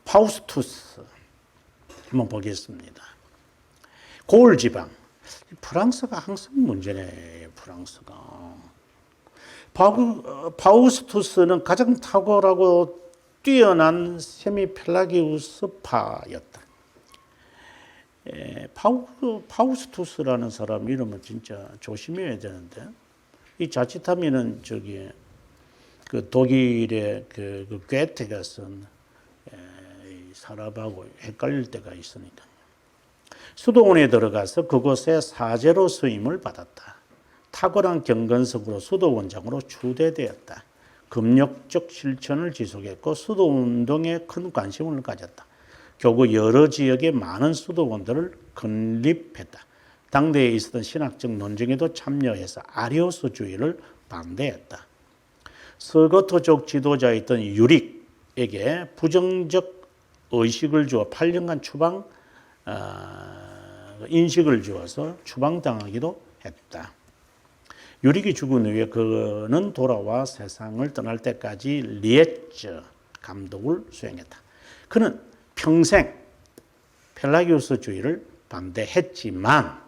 파우스투스 한번 보겠습니다. 고을 지방. 프랑스가 항상 문제네, 프랑스가. 파우스투스는 가장 탁월하고 뛰어난 세미펠라기우스파였다. 파우스투스라는 사람 이름은 진짜 조심해야 되는데, 이 자칫하면은 그 독일의 그 괴테가 쓴 사람하고 헷갈릴 때가 있으니까. 수도원에 들어가서 그곳에 사제로 수임을 받았다. 탁월한 경건석으로 수도원장으로 추대되었다. 금욕적 실천을 지속했고 수도운동에 큰 관심을 가졌다. 결국 여러 지역의 많은 수도원들을 건립했다. 당대에 있었던 신학적 논쟁에도 참여해서 아리오스주의를 반대했다. 서거토족 지도자였던 유릭에게 부정적 의식을 주어 8년간 인식을 주어서 추방당하기도 했다. 유릭이 죽은 후에 그는 돌아와 세상을 떠날 때까지 리에츠 감독을 수행했다. 그는 평생 펠라기우스주의를 반대했지만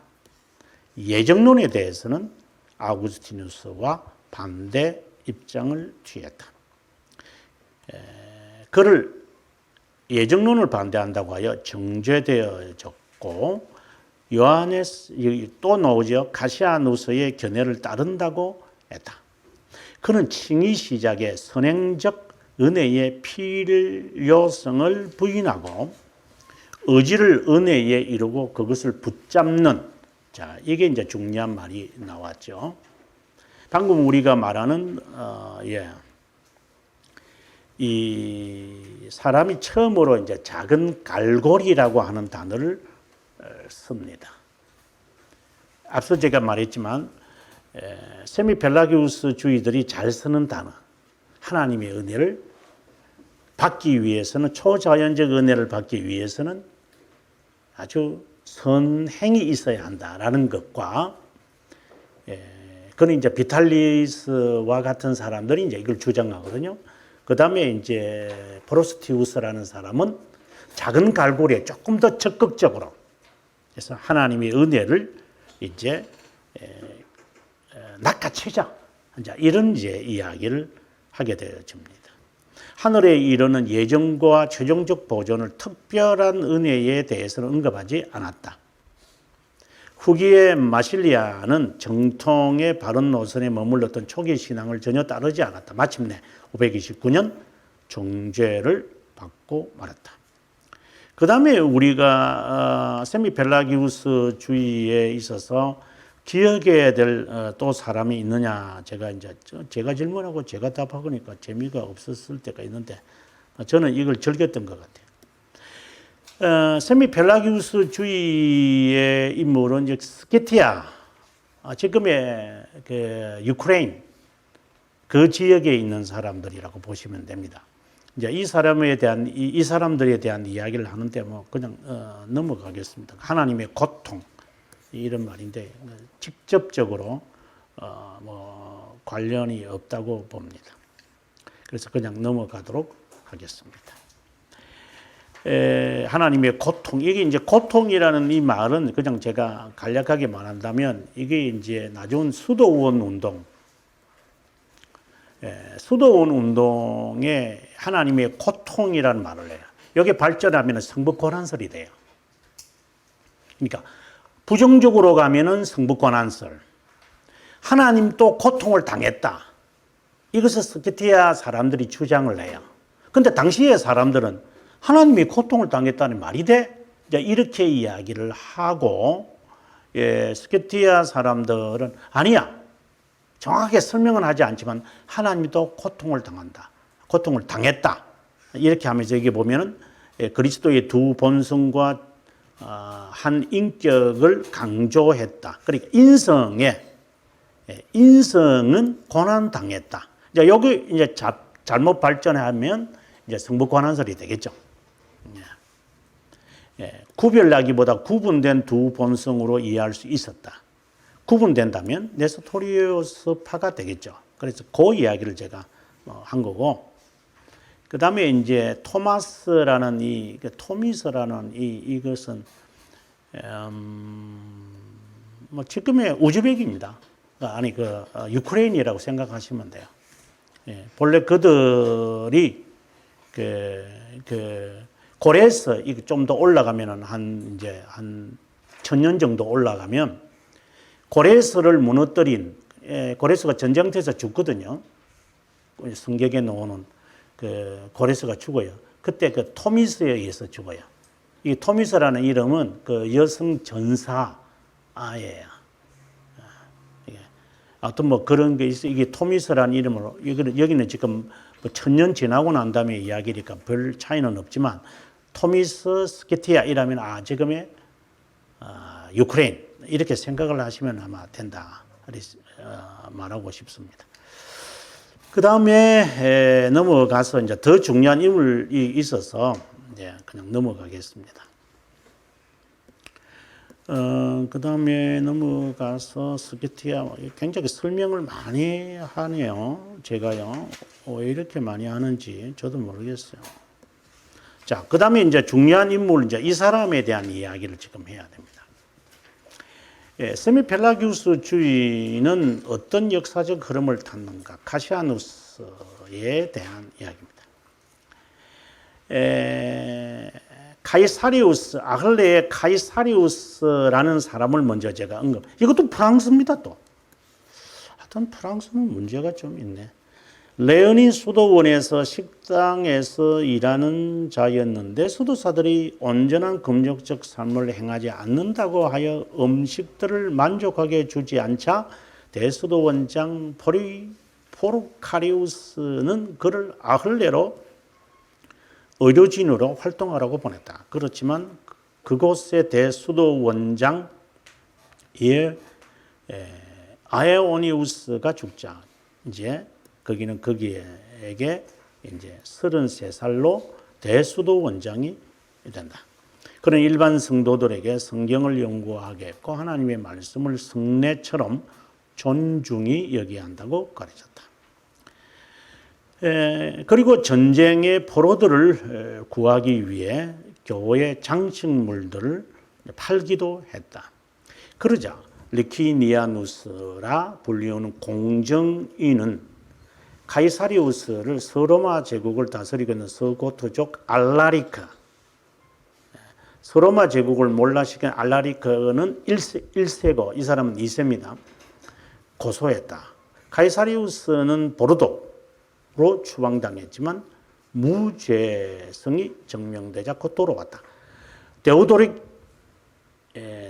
예정론에 대해서는 아우구스티누스와 반대 입장을 취했다. 그를 예정론을 반대한다고 하여 정죄되어졌고 요하네스 또 나오죠. 카시아누스의 견해를 따른다고 했다. 그는 칭의 시작에 선행적 은혜의 필요성을 부인하고 의지를 은혜에 이루고 그것을 붙잡는, 자, 이게 이제 중요한 말이 나왔죠. 방금 우리가 말하는 이 사람이 처음으로 이제 작은 갈고리라고 하는 단어를 씁니다. 앞서 제가 말했지만 세미펠라기우스주의들이 잘 쓰는 단어, 하나님의 은혜를 받기 위해서는, 초자연적 은혜를 받기 위해서는 아주 선행이 있어야 한다라는 것과, 그는 이제 비탈리스와 같은 사람들이 이제 이걸 주장하거든요. 그 다음에 이제 프로스티우스라는 사람은 작은 갈고리에 조금 더 적극적으로, 그래서 하나님의 은혜를 이제 낚아채자, 이런 이제 이야기를 하게 되어집니다. 하늘에 이르는 예정과 최종적 보존을 특별한 은혜에 대해서는 언급하지 않았다. 후기의 마실리아는 정통의 바른 노선에 머물렀던 초기 신앙을 전혀 따르지 않았다. 마침내 529년 정죄를 받고 말았다. 그 다음에 우리가 세미펠라기우스주의에 있어서 기억해야 될 또 사람이 있느냐, 제가 질문하고 제가 답하니까 재미가 없었을 때가 있는데 저는 이걸 즐겼던 것 같아요. 세미펠라기우스주의의 인물은 이제 스키티아, 지금의 그 유크레인 그 지역에 있는 사람들이라고 보시면 됩니다. 이제 이 사람들에 대한 이야기를 하는데 뭐 그냥 넘어가겠습니다. 하나님의 고통, 이런 말인데 직접적으로 뭐 관련이 없다고 봅니다. 그래서 그냥 넘어가도록 하겠습니다. 하나님의 고통, 이게 이제 고통이라는 이 말은 그냥 제가 간략하게 말한다면 이게 이제 나중 수도원 운동, 수도원 운동에 하나님의 고통이라는 말을 해요. 여기 발전하면 성북권한설이 돼요. 그러니까 부정적으로 가면은 성북권한설. 하나님 또 고통을 당했다. 이것을 스키티아 사람들이 주장을 해요. 근데 당시의 사람들은 하나님이 고통을 당했다니 말이 돼? 이렇게 이야기를 하고, 스키티아 사람들은 아니야. 정확하게 설명은 하지 않지만 하나님이 또 고통을 당한다. 고통을 당했다. 이렇게 하면서 여기 보면은 그리스도의 두 본성과 한 인격을 강조했다. 그러니까 인성은 고난 당했다. 이제 여기 이제 잘못 발전하면 이제 성북권한설이 되겠죠. 구별나기보다 구분된 두 본성으로 이해할 수 있었다. 구분된다면 네스토리오스파가 되겠죠. 그래서 그 이야기를 제가 한 거고, 그 다음에 이제 토마스라는 토미스라는 이것은 뭐 지금의 우즈벡입니다. 아니 유크레인이라고 생각하시면 돼요. 예, 본래 그들이 고레스 좀 더 올라가면은 한 1000년 정도 올라가면 고레스를 무너뜨린 고레스가 전쟁터에서 죽거든요. 성경에 나오는 고레스가 죽어요. 그때 토미스에 의해서 죽어요. 이 토미스라는 이름은 여성 전사예요. 아무튼 뭐 그런 게 있어. 이게 토미스라는 이름으로 여기는 지금 1000년 지나고 난 다음에 이야기니까 별 차이는 없지만 토미스 스키티아 이라면 지금의 유크레인 이렇게 생각을 하시면 아마 된다 말하고 싶습니다. 그 다음에 넘어가서 이제 더 중요한 인물이 있어서 이제 그냥 넘어가겠습니다. 그 다음에 넘어가서 스키티아 굉장히 설명을 많이 하네요. 제가요. 왜 이렇게 많이 하는지 저도 모르겠어요. 자, 그 다음에 이제 중요한 인물, 이제 이 사람에 대한 이야기를 지금 해야 됩니다. 세미펠라기우스주의는 어떤 역사적 흐름을 탔는가? 카시아누스에 대한 이야기입니다. 카이사리우스, 아글레의 카이사리우스라는 사람을 먼저 제가 이것도 프랑스입니다, 또. 하여튼 프랑스는 문제가 좀 있네. 레오닌 수도원에서 식당에서 일하는 자였는데 수도사들이 온전한 금욕적 삶을 행하지 않는다고 하여 음식들을 만족하게 주지 않자 대수도원장 포르카리우스는 그를 아글레로 의료진으로 활동하라고 보냈다. 그렇지만 그곳의 대수도원장 아에오니우스가 죽자 이제 거기에게 이제 33살로 대수도원장이 된다. 그런 일반 성도들에게 성경을 연구하게 했고 하나님의 말씀을 성례처럼 존중히 여기야 한다고 가르쳤다. 그리고 전쟁의 포로들을 구하기 위해 교회 장식물들을 팔기도 했다. 그러자 리키니아누스라 불리우는 공정인은 카이사리우스를 서로마 제국을 다스리고 있는 서고트족 알라리크, 서로마 제국을 몰락시킨 알라리크는 1세고 이 사람은 2세입니다. 고소했다. 카이사리우스는 보르도로 추방당했지만 무죄성이 증명되자 곧 돌아왔다. 데오도릭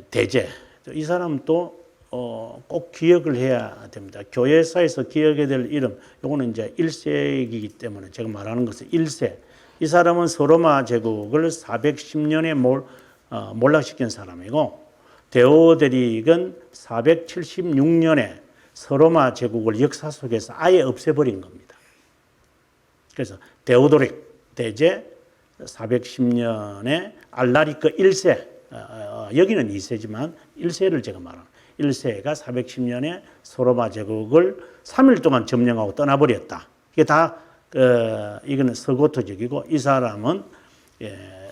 대제, 이 사람도 꼭 기억을 해야 됩니다. 교회사에서 기억해야 될 이름, 요거는 이제 1세이기 때문에 제가 말하는 것은 1세. 이 사람은 서로마 제국을 410년에 몰락시킨 사람이고, 데오데릭은 476년에 서로마 제국을 역사 속에서 아예 없애버린 겁니다. 그래서 데오도릭 대제 410년에 알라리크 1세, 여기는 2세지만 1세를 제가 말합니다. 1세가 410년에 소로마 제국을 3일 동안 점령하고 떠나버렸다. 이게 다 이거는 서고토족이고 이 사람은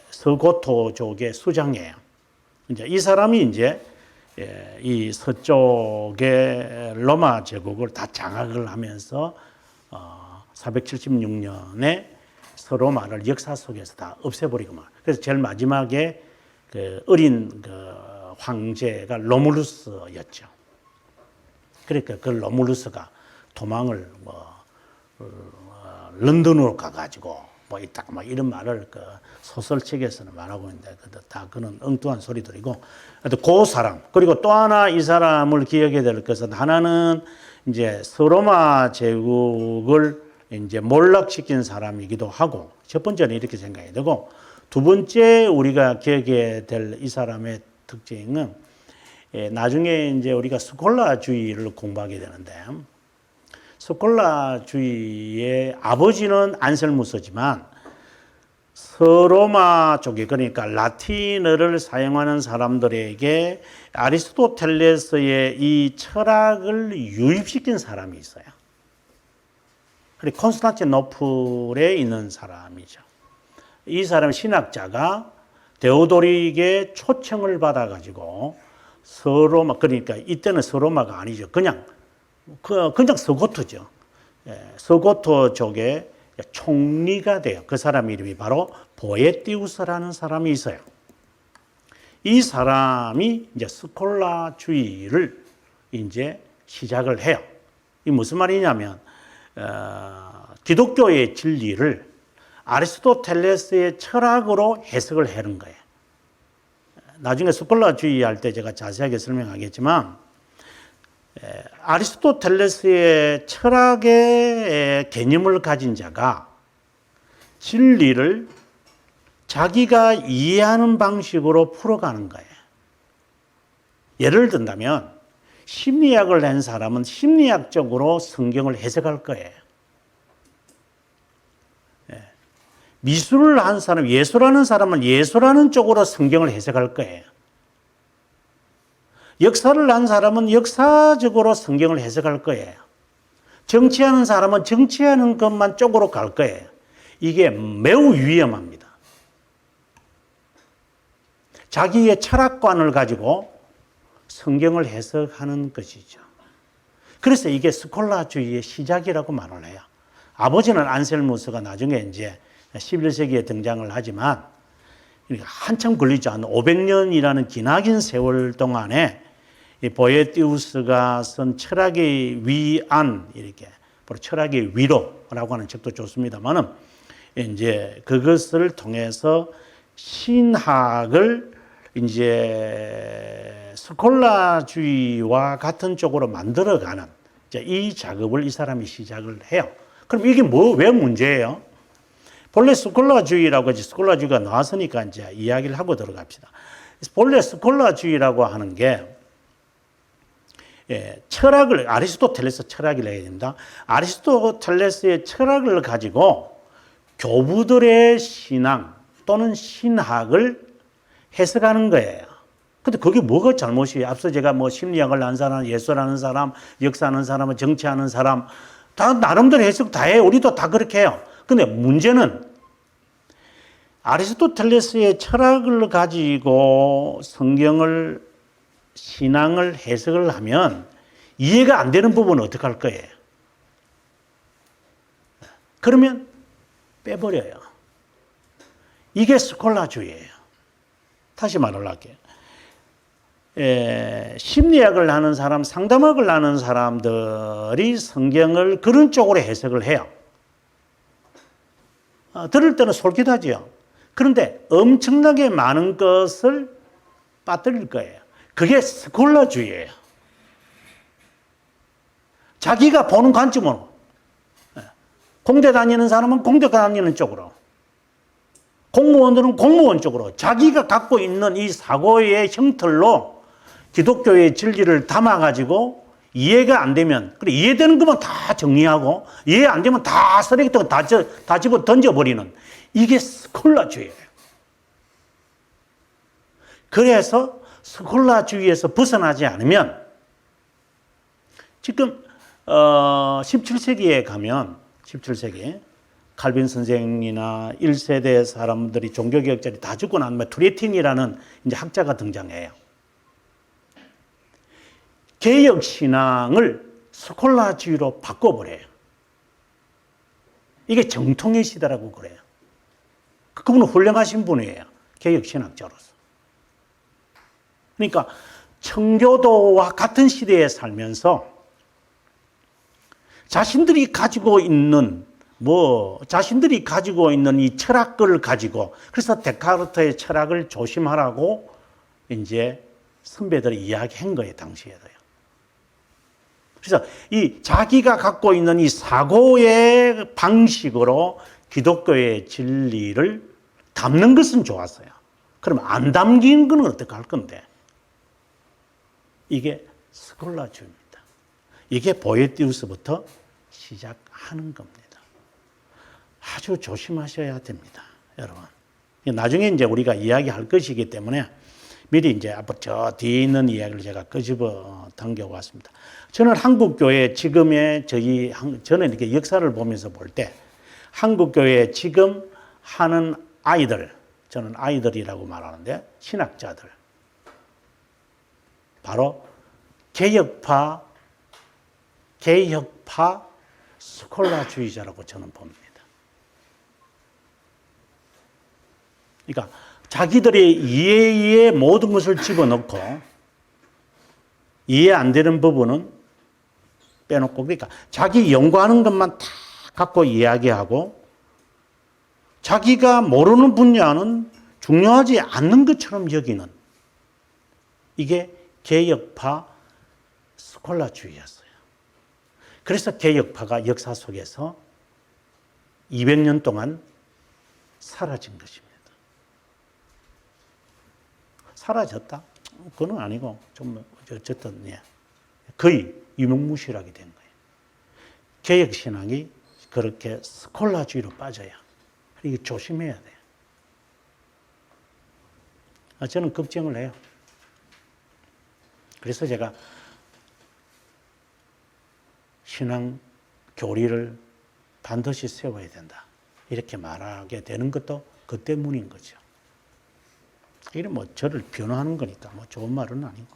서고토족의 수장이에요. 이제 이 사람이 이제 이 서쪽의 로마 제국을 다 장악을 하면서 476년에 서로마를 역사 속에서 다 없애버리고 말. 그래서 제일 마지막에 어린 황제가 로물루스였죠. 그러니까 그 로물루스가 도망을 런던으로 가가지고 이런 말을 소설책에서는 말하고 있는데 다 그런 엉뚱한 소리들이고, 그 사람 그리고 또 하나 이 사람을 기억해야 될 것은 하나는 이제 서로마 제국을 이제 몰락시킨 사람이기도 하고, 첫 번째는 이렇게 생각해야 되고, 두 번째 우리가 기억해야 될 이 사람의 특징은 나중에 이제 우리가 스콜라주의를 공부하게 되는데, 스콜라주의의 아버지는 안셀무스지만 서로마 쪽에, 그러니까 라틴어를 사용하는 사람들에게 아리스토텔레스의 이 철학을 유입시킨 사람이 있어요. 그리고 콘스탄티노플에 있는 사람이죠. 이 사람 신학자가 데오도릭의 초청을 받아가지고 서로마, 그러니까 이때는 서로마가 아니죠. 그냥 서고토죠. 서고토 쪽에 총리가 돼요. 그 사람 이름이 바로 보에티우스라는 사람이 있어요. 이 사람이 이제 스콜라주의를 이제 시작을 해요. 이 무슨 말이냐면, 기독교의 진리를 아리스토텔레스의 철학으로 해석을 하는 거예요. 나중에 스콜라주의 할 때 제가 자세하게 설명하겠지만, 아리스토텔레스의 철학의 개념을 가진 자가 진리를 자기가 이해하는 방식으로 풀어가는 거예요. 예를 든다면 심리학을 낸 사람은 심리학적으로 성경을 해석할 거예요. 미술을 한 사람, 예술하는 사람은 예술하는 쪽으로 성경을 해석할 거예요. 역사를 한 사람은 역사적으로 성경을 해석할 거예요. 정치하는 사람은 정치하는 것만 쪽으로 갈 거예요. 이게 매우 위험합니다. 자기의 철학관을 가지고 성경을 해석하는 것이죠. 그래서 이게 스콜라주의의 시작이라고 말을 해요. 아버지는 안셀무스가 나중에 이제 11세기에 등장을 하지만 한참 걸리지 않은 500년이라는 기나긴 세월 동안에 이 보에티우스가 쓴 철학의 위안, 이렇게 바로 철학의 위로라고 하는 책도 좋습니다만은 이제 그것을 통해서 신학을 이제 스콜라주의와 같은 쪽으로 만들어가는 이 작업을 이 사람이 시작을 해요. 그럼 이게 왜 문제예요? 본래 스콜라주의라고 스콜라주의가 나왔으니까 이제 이야기를 하고 들어갑시다. 본래 스콜라주의라고 하는 게 철학을 아리스토텔레스 철학이라 해야 된다. 아리스토텔레스의 철학을 가지고 교부들의 신앙 또는 신학을 해석하는 거예요. 근데 그게 뭐가 잘못이에요? 앞서 제가 뭐 심리학을 한 사람, 예술하는 사람, 역사하는 사람, 정치하는 사람 다 나름대로 해석 다 해요. 우리도 다 그렇게 해요. 근데 문제는 아리스토텔레스의 철학을 가지고 성경을 신앙을 해석을 하면 이해가 안 되는 부분은 어떻게 할 거예요? 그러면 빼버려요. 이게 스콜라주의예요. 다시 말을 할게요. 심리학을 하는 사람, 상담학을 하는 사람들이 성경을 그런 쪽으로 해석을 해요. 들을 때는 솔깃하지요. 그런데 엄청나게 많은 것을 빠뜨릴 거예요. 그게 스콜라주의예요. 자기가 보는 관점으로. 공대 다니는 사람은 공대 다니는 쪽으로. 공무원들은 공무원 쪽으로. 자기가 갖고 있는 이 사고의 형틀로 기독교의 진리를 담아가지고 이해가 안 되면, 그래, 이해되는 것만 다 정리하고, 이해 안 되면 다 쓰레기통에 다 집어 던져버리는, 이게 스콜라주의예요. 그래서 스콜라주의에서 벗어나지 않으면, 지금, 17세기에 가면, 17세기, 칼빈 선생이나 1세대 사람들이 종교개혁자들이 다 죽고 나면 투레틴이라는 이제 학자가 등장해요. 개혁신앙을 스콜라주의로 바꿔버려요. 이게 정통의 시대라고 그래요. 그분은 훌륭하신 분이에요. 개혁신학자로서. 그러니까 청교도와 같은 시대에 살면서 자신들이 가지고 있는 이 철학을 가지고, 그래서 데카르트의 철학을 조심하라고 이제 선배들이 이야기한 거예요, 당시에도요. 그래서 이 자기가 갖고 있는 이 사고의 방식으로 기독교의 진리를 담는 것은 좋았어요. 그럼 안 담긴 건 어떻게 할 건데? 이게 스콜라주의입니다. 이게 보에티우스부터 시작하는 겁니다. 아주 조심하셔야 됩니다, 여러분. 나중에 이제 우리가 이야기할 것이기 때문에 미리 이제 앞으로 저 뒤에 있는 이야기를 제가 끄집어 당겨왔습니다. 저는 한국교회 지금의 저는 이렇게 역사를 보면서 볼 때 한국교회 지금 하는 아이들, 저는 아이들이라고 말하는데 신학자들, 바로 개혁파 스콜라주의자라고 저는 봅니다. 그러니까 자기들의 이해에 모든 것을 집어넣고 이해 안 되는 부분은 빼놓고, 그러니까 자기 연구하는 것만 다 갖고 이야기하고 자기가 모르는 분야는 중요하지 않는 것처럼 여기는, 이게 개혁파 스콜라주의였어요. 그래서 개혁파가 역사 속에서 200년 동안 사라진 것입니다. 사라졌다? 그건 아니고 좀 어쨌든 거의 유명무실하게 된 거예요. 개혁신앙이 그렇게 스콜라주의로 빠져야, 이게 조심해야 돼요. 저는 걱정을 해요. 그래서 제가 신앙 교리를 반드시 세워야 된다, 이렇게 말하게 되는 것도 그 때문인 거죠. 이게 뭐 저를 변호하는 거니까 뭐 좋은 말은 아니고.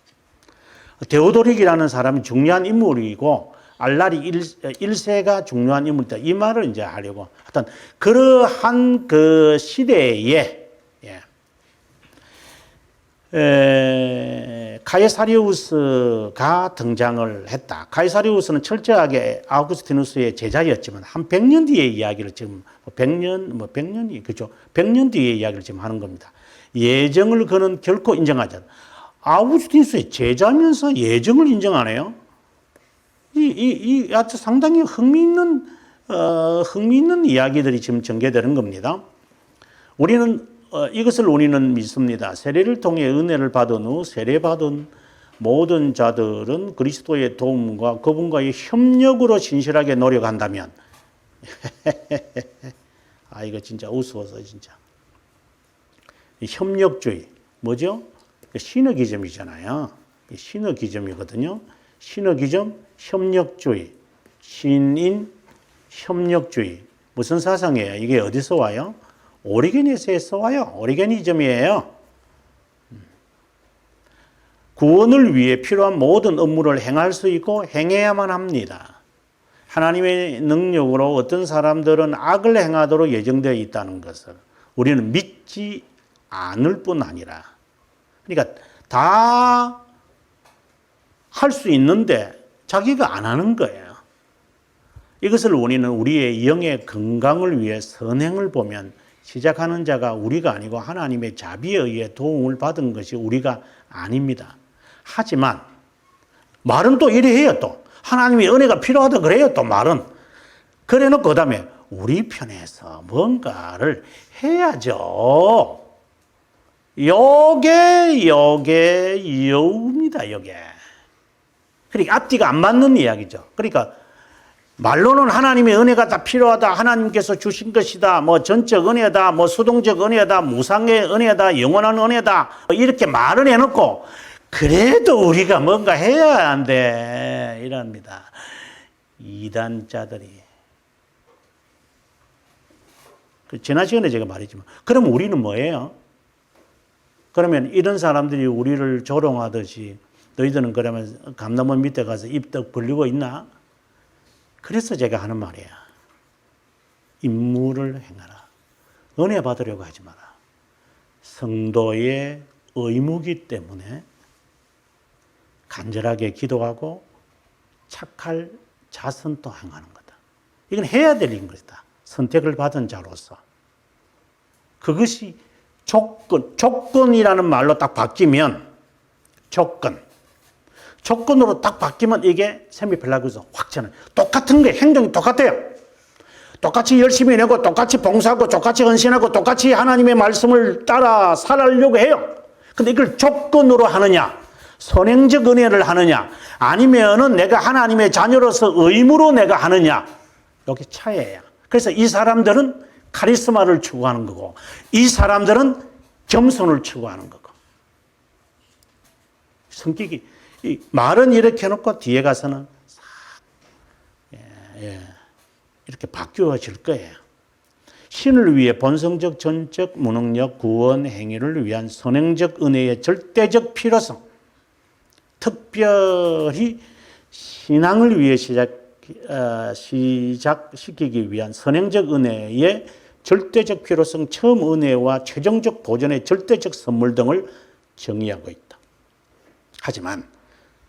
데오도릭이라는 사람이 중요한 인물이고 알라리 1세가 중요한 인물이다, 이 말을 이제 하려고. 하여튼 그러한 그 시대에 가이사리우스가 등장을 했다. 가이사리우스는 철저하게 아우구스티누스의 제자였지만 한 100년 뒤의 이야기를 지금 100년이 그죠? 100년 뒤의 이야기를 지금 하는 겁니다. 예정을 그는 결코 인정하지 않아. 아우구스티누스의 제자면서 예정을 인정하네요. 아주 상당히 흥미있는 이야기들이 지금 전개되는 겁니다. 이것을 우리는 믿습니다. 세례를 통해 은혜를 받은 후 세례받은 모든 자들은 그리스도의 도움과 그분과의 협력으로 신실하게 노력한다면 이거 진짜 우스워서 진짜. 협력주의 뭐죠? 신의기점이잖아요. 신의기점이거든요. 신의기점, 협력주의, 신인, 협력주의. 무슨 사상이에요? 이게 어디서 와요? 오리게니스에서 와요. 오리게니즘이에요. 구원을 위해 필요한 모든 업무를 행할 수 있고 행해야만 합니다. 하나님의 능력으로 어떤 사람들은 악을 행하도록 예정되어 있다는 것을 우리는 믿지 않을 뿐 아니라, 그러니까 다 할 수 있는데 자기가 안 하는 거예요. 이것을 우리는 우리의 영의 건강을 위해 선행을 보면 시작하는 자가 우리가 아니고 하나님의 자비에 의해 도움을 받은 것이 우리가 아닙니다. 하지만 말은 또 이래 해요. 또 하나님의 은혜가 필요하다 그래요. 또 말은 그래 놓고 그다음에 우리 편에서 뭔가를 해야죠. 요게 여우입니다. 요게. 그러니까 앞뒤가 안 맞는 이야기죠. 그러니까 말로는 하나님의 은혜가 다 필요하다, 하나님께서 주신 것이다, 뭐 전적 은혜다, 뭐 수동적 은혜다, 무상의 은혜다, 영원한 은혜다, 이렇게 말을 해놓고 그래도 우리가 뭔가 해야 한대 이랍니다. 이단자들이. 지난 시간에 제가 말했지만, 그럼 우리는 뭐예요? 그러면 이런 사람들이 우리를 조롱하듯이 너희들은 그러면 감나무 밑에 가서 입덕 벌리고 있나? 그래서 제가 하는 말이야. 임무를 행하라. 은혜 받으려고 하지 마라. 성도의 의무이기 때문에 간절하게 기도하고 착할 자선도 행하는 거다. 이건 해야 될 것이다. 선택을 받은 자로서. 그것이 조건이라는 말로 딱 바뀌면, 조건으로 딱 바뀌면 이게 세미펠라그에서 확 전해. 똑같은 거예요. 행동이 똑같아요. 똑같이 열심히 내고, 똑같이 봉사하고, 똑같이 헌신하고, 똑같이 하나님의 말씀을 따라 살아가려고 해요. 근데 이걸 조건으로 하느냐, 선행적 은혜를 하느냐, 아니면은 내가 하나님의 자녀로서 의무로 내가 하느냐, 여기 차이예요. 그래서 이 사람들은 카리스마를 추구하는 거고, 이 사람들은 겸손을 추구하는 거고. 성격이 말은 이렇게 해놓고 뒤에 가서는 싹 이렇게 바뀌어질 거예요. 신을 위해 본성적, 전적, 무능력, 구원, 행위를 위한 선행적 은혜의 절대적 필요성, 특별히 신앙을 위해 시작시키기 위한 선행적 은혜의 절대적 필요성, 처음 은혜와 최종적 보존의 절대적 선물 등을 정의하고 있다. 하지만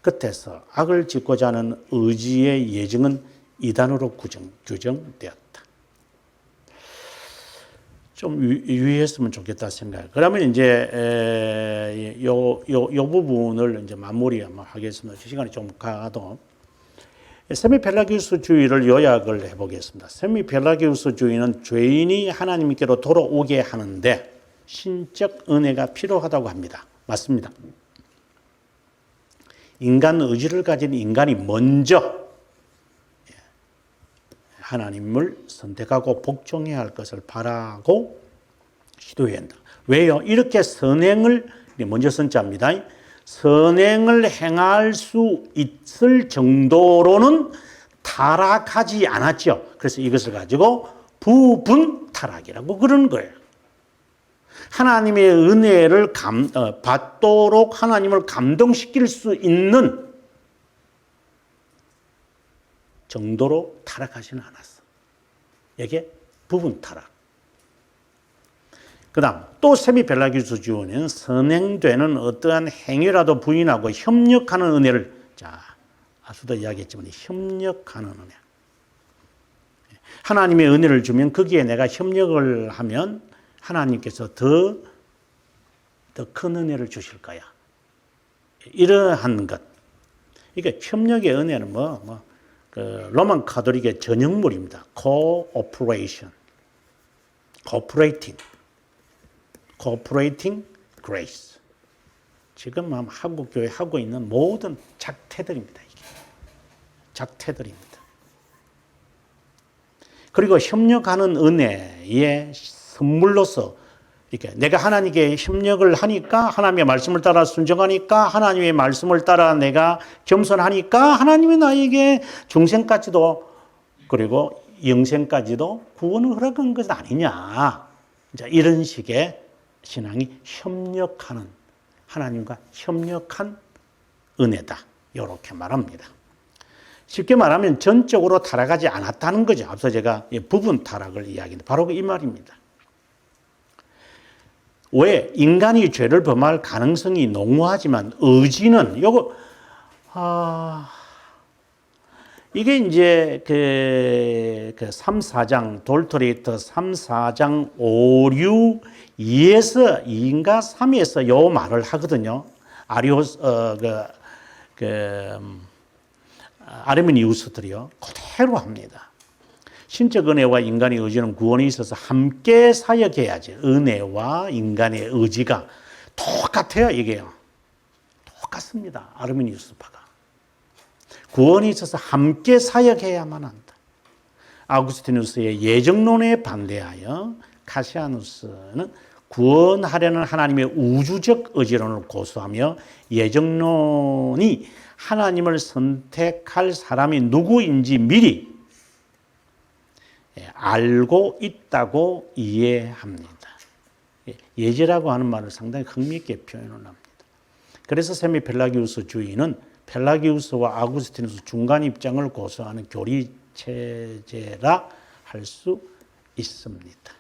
끝에서 악을 짓고자 하는 의지의 예정은 이단으로 규정되었다. 좀 유의했으면 좋겠다 생각해요. 그러면 이제 요 부분을 이제 마무리 하겠습니다. 시간이 좀 가도 세미펠라기우스주의를 요약을 해보겠습니다. 세미펠라기우스주의는 죄인이 하나님께로 돌아오게 하는데 신적 은혜가 필요하다고 합니다. 맞습니다. 인간 의지를 가진 인간이 먼저 하나님을 선택하고 복종해야 할 것을 바라고 시도해야 한다. 왜요? 이렇게 선행을 먼저 선자입니다. 선행을 행할 수 있을 정도로는 타락하지 않았죠. 그래서 이것을 가지고 부분 타락이라고 그러는 거예요. 하나님의 은혜를 받도록 하나님을 감동시킬 수 있는 정도로 타락하지는 않았어. 이게 부분 타락. 그 다음 또 세미펠라기우스주의는 선행되는 어떠한 행위라도 부인하고 협력하는 은혜를, 자, 앞서도 이야기했지만 협력하는 은혜. 하나님의 은혜를 주면 거기에 내가 협력을 하면 하나님께서 더 큰 은혜를 주실 거야. 이러한 것. 이게 협력의 은혜는 그 로만 카톨릭의 전형물입니다. Cooperation, Cooperating Grace. 지금 한국 교회 하고 있는 모든 작태들입니다. 이게 작태들입니다. 그리고 협력하는 은혜의 선물로서 이렇게 내가 하나님께 협력을 하니까, 하나님의 말씀을 따라 순종하니까, 하나님의 말씀을 따라 내가 겸손하니까 하나님이 나에게 중생까지도 그리고 영생까지도 구원을 허락한 것 아니냐. 이런 식의 신앙이 협력하는, 하나님과 협력한 은혜다. 이렇게 말합니다. 쉽게 말하면 전적으로 타락하지 않았다는 거죠. 앞서 제가 부분 타락을 이야기했는데 바로 이 말입니다. 왜? 인간이 죄를 범할 가능성이 농후하지만 의지는 이게 이제 그 3, 4장 돌토레이터 3, 4장 5, 6, 2에서 2인가 3에서 요 말을 하거든요. 아르미니우스들이요. 그대로 합니다. 신적 은혜와 인간의 의지는 구원에 있어서 함께 사역해야지. 은혜와 인간의 의지가 똑같아요, 이게요. 똑같습니다. 아르미니우스파가. 구원에 있어서 함께 사역해야만 한다. 아우구스티누스의 예정론에 반대하여 카시아누스는 구원하려는 하나님의 우주적 의지론을 고수하며 예정론이 하나님을 선택할 사람이 누구인지 미리 알고 있다고 이해합니다. 예지라고 하는 말을 상당히 흥미있게 표현을 합니다. 그래서 세미펠라기우스주의는 펠라기우스와 아구스티누스 중간 입장을 고수하는 교리 체제라 할 수 있습니다.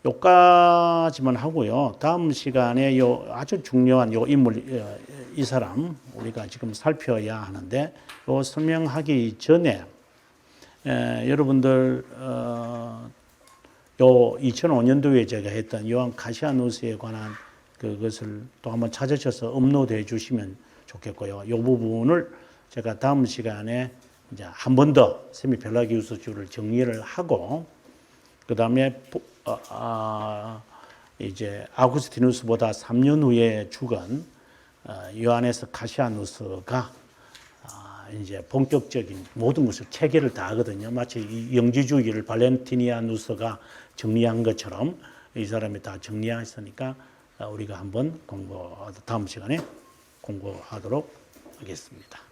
요까지만 하고요. 다음 시간에 아주 중요한 인물, 이 사람 우리가 지금 살펴야 하는데, 설명하기 전에 여러분들 요 2005년도에 제가 했던 요한 카시아누스에 관한 그것을 또 한번 찾으셔서 업로드해 주시면 좋겠고요. 이 부분을 제가 다음 시간에 이제 한 번 더 세미펠라기우스주를 정리를 하고, 그 다음에 이제 아구스티누스보다 3년 후에 죽은 요하네스 카시아누스가 이제 본격적인 모든 것을 체계를 다 하거든요. 마치 이 영지주의를 발렌티니아누스가 정리한 것처럼 이 사람이 다 정리했으니까 우리가 한번 다음 시간에 공부하도록 하겠습니다.